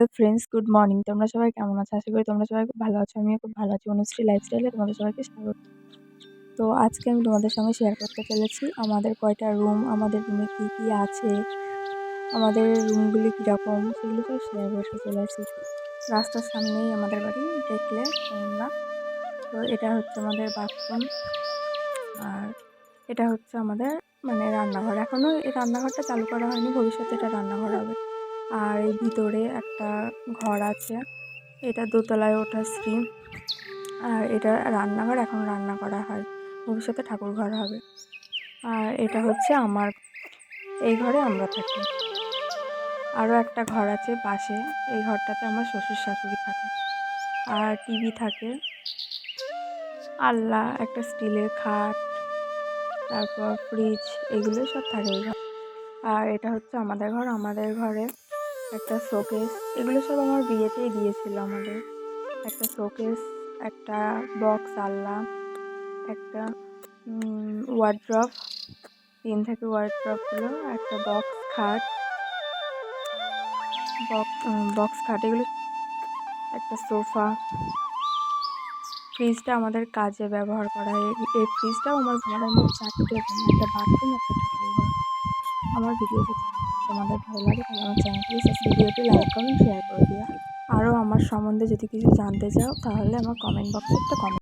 Hello friends, good morning. তোমরা সবাই কেমন আছো? আশা করি তোমরা সবাই খুব ভালো আছো। আমিও খুব ভালো আছি। অনুশ্রী লাইফস্টাইলে তোমাদের সবাইকে স্বাগত। তো আজকে আমি তোমাদের সঙ্গে শেয়ার করতে চলেছি আমাদের কয়টা রুম, আমাদের রুমে কী কী আছে, আমাদের রুমগুলি কীরকম, সেগুলো সব শেয়ার করতে চলেছি। রাস্তার সামনেই আমাদের বাড়ি, দেখলে তোমরা। তো এটা হচ্ছে আমাদের বাথরুম, আর এটা হচ্ছে আমাদের রান্নাঘর। এখনও এই রান্নাঘরটা চালু করা হয়নি, ভবিষ্যতে এটা রান্নাঘর হবে। আর এই ভিতরে একটা ঘর আছে, এটা দোতলায় ওঠা সিঁড়ি। আর এটা রান্নাঘর, এখন রান্না করা হয়, ভবিষ্যতে ঠাকুর ঘর হবে। আর এটা হচ্ছে আমার, এই ঘরে আমরা থাকি। আরও একটা ঘর আছে পাশে, এই ঘরটাতে আমার শ্বশুর শাশুড়ি থাকে। আর টিভি থাকে, আলনা, একটা স্টিলের খাট, তারপর ফ্রিজ, এগুলোই সব থাকে এই ঘর। আর এটা হচ্ছে আমাদের ঘর। আমাদের ঘরে একটা শোকেস, এগুলো সব আমার বিয়েতেই দিয়েছিল আমাদের। একটা শোকেস, একটা বক্স আলনা, একটা ওয়ার্ড্রপ, 3 থেকে ওয়ার্ড্রপগুলো, একটা বক্স খাট, এগুলো, একটা সোফা। ফ্রিজটা আমাদের কাজে ব্যবহার করা হয়। এই ফ্রিজটাও আমাদের মোট 4টে রুম, একটা বাথরুম, একটা ঠাকুরঘর। আমার ভিডিও যদি তোমাদের ভালো লাগে তাহলে আমার চ্যানেলটি ভিডিওটি লাইক, কমেন্ট, শেয়ার করে দিও। আরও আমার সম্বন্ধে যদি কিছু জানতে চাও তাহলে আমার কমেন্ট বক্সে একটা কমেন্ট